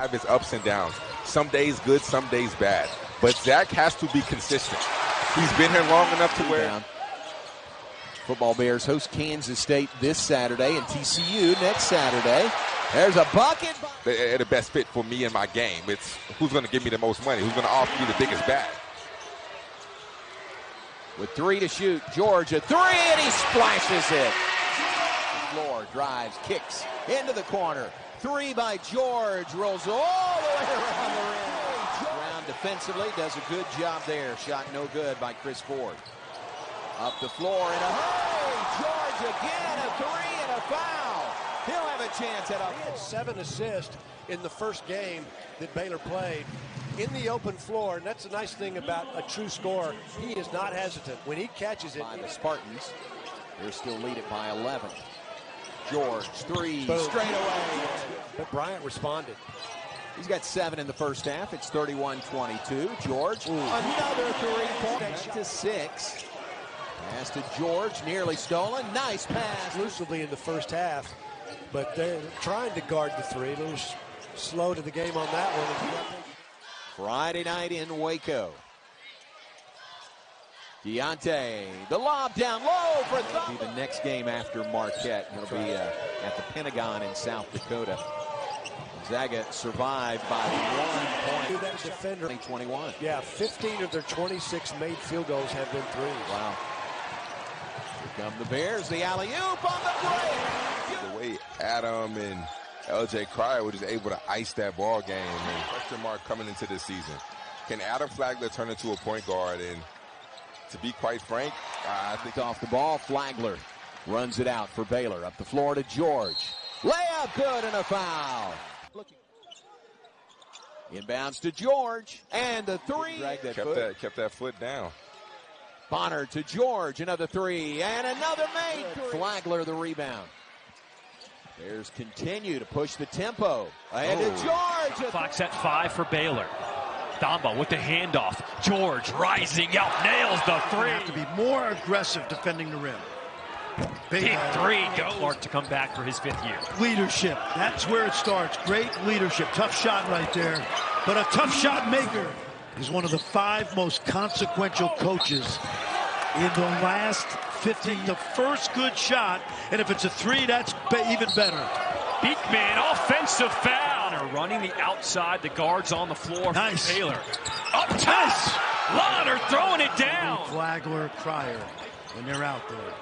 have its ups and downs. Some days good, some days bad. But Zach has to be consistent. He's been here long enough to where... Football Bears host Kansas State this Saturday and TCU next Saturday. There's a bucket. They're the best fit for me in my game. It's who's going to give me the most money, who's going to offer me the biggest bag. With 3 to shoot, George a 3, and he splashes it. The floor, drives, kicks into the corner. 3 by George, rolls all the way around the rim. Brown defensively does a good job there. Shot no good by Chris Ford. Up the floor in a hurry. George again, a 3 and a foul. He'll have a chance at He had 7 assists in the first game that Baylor played in the open floor, and that's the nice thing about a true scorer. He is not hesitant. When he catches it. By the Spartans, they still lead it by 11. George, 3, Boom. straight away. But Bryant responded. He's got 7 in the first half. It's 31-22. George, another 3-point to 6. Pass to George, nearly stolen. Nice pass. Exclusively in the first half, but they're trying to guard the 3. A little slow to the game on that one. Friday night in Waco. Keyonte, the lob down low for Thumb. Be the next game after Marquette. It'll be at the Pentagon in South Dakota. Gonzaga survived by 1 point. That defender. 21. Yeah, 15 of their 26 made field goals have been 3s. Wow. Here come the Bears. The alley-oop on the break. The way Adam and LJ Cryer were just able to ice that ball game, and question mark coming into this season. Can Adam Flagler turn into a point guard? And to be quite frank, I think off the ball, Flagler runs it out for Baylor. Up the floor to George. Layup good and a foul. Inbounds to George, and the 3. Kept that foot down. Bonner to George, another 3, and another made. Flagler the rebound. Bears continue to push the tempo. Ahead to George. Clock's at 5 for Baylor. Thamba with the handoff. George rising up, nails the 3. Have to be more aggressive defending the rim. Big 3 go. Clark to come back for his 5th year. Leadership, that's where it starts. Great leadership, tough shot right there. But a tough shot maker is one of the 5 most consequential coaches in the last 15. The first good shot, and if it's a 3, that's even better. Beekman, offensive foul. Running the outside, the guards on the floor. Nice. Taylor. Up top. Lauder throwing it down. Flagler, Cryer, when they're out there.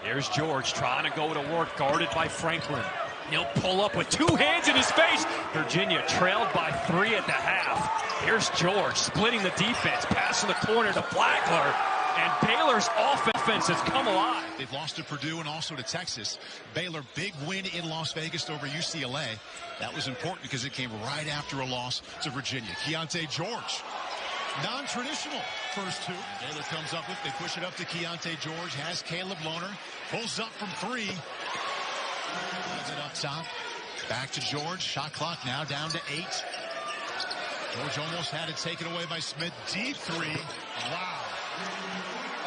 There's George trying to go to work, guarded by Franklin. He'll pull up with 2 hands in his face. Virginia trailed by 3 at the half. Here's George splitting the defense, passing the corner to Flagler. And Baylor's offense has come alive. They've lost to Purdue and also to Texas. Baylor, big win in Las Vegas over UCLA. That was important because it came right after a loss to Virginia. Keyonte George, non-traditional first 2. Baylor comes up with, they push it up to Keyonte George, has Caleb Lohner, pulls up from 3. Runs it up top, back to George, shot clock now down to 8. George almost had it taken away by Smith, deep 3. Wow.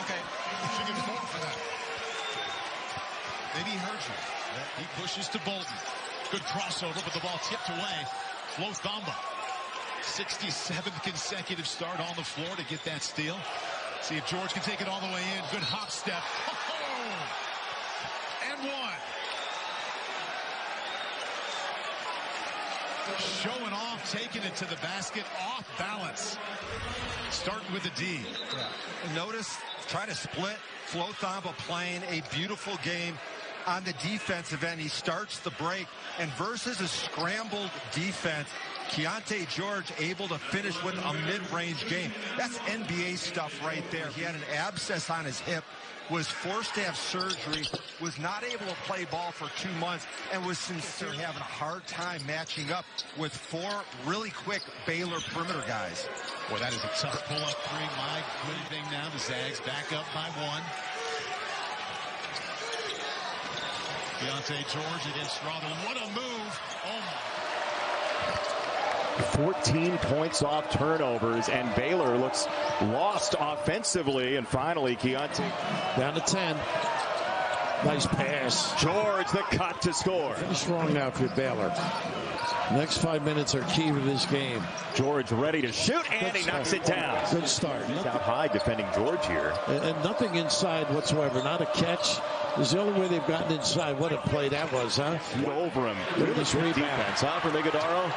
Okay, you should give him vote for that. Maybe he heard you. He pushes to Bolton. Good crossover, but the ball tipped away. Flo Thamba. 67th consecutive start on the floor to get that steal. See if George can take it all the way in. Good hop step. Oh! And 1. Showing off, taking it to the basket, off balance. Starting with the D. Yeah. Notice, try to split. Flo Thamba playing a beautiful game on the defensive end. He starts the break, and versus a scrambled defense, Keyonte George able to finish with a mid-range game. That's NBA stuff right there. He had an abscess on his hip, was forced to have surgery, was not able to play ball for 2 months, and was sincerely having a hard time matching up with 4 really quick Baylor perimeter guys. Boy, that is a tough pull-up 3. My good thing now, the Zags back up by 1. Keyonte George against Strother. What a move. Oh, my. 14 points off turnovers, and Baylor looks lost offensively. And finally, Keyonte down to 10. Nice pass. George, the cut to score. Pretty strong now for Baylor. Next 5 minutes are key to this game. George ready to shoot, and he knocks it down. Good start. He's out high defending George here. And nothing inside whatsoever. Not a catch. This is the only way they've gotten inside. What a play that was, huh? Feet over him. Look at this rebound. Defense, huh, for Ligadaro?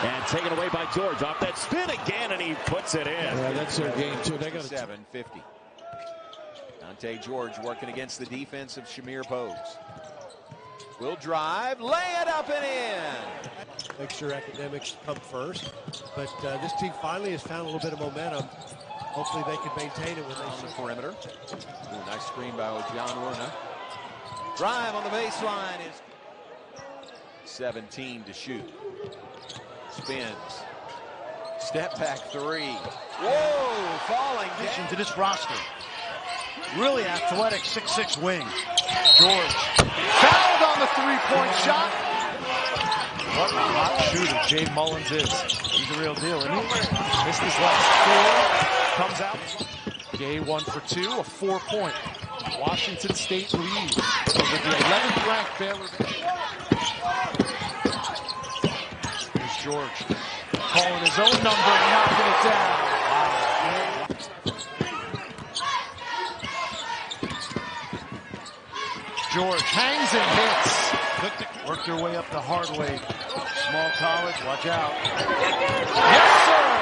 And taken away by George. Off that spin again, and he puts it in. Yeah, that's their game, too. They got 7-50. Keyonte George working against the defense of Shamir Bose. Will drive, lay it up and in. Make sure academics come first. But this team finally has found a little bit of momentum. Hopefully they can maintain it when they on the perimeter. Ooh, nice screen by John Werner. Drive on the baseline is 17 to shoot. Spins. Step back three. Whoa, falling down. To this roster. Really athletic 6'6" wing. George fouled on the three-point shot. What a hot shooter Jay Mullins is. He's the real deal, isn't he? Missed his last 4. Comes out. Gay 1 for 2, a 4-point. Washington State leads over the 11th ranked Baylor. Here's George calling his own number and knocking it down. Wow. George hangs and hits. Worked their way up the hard way. Small college, watch out. Yes, sir!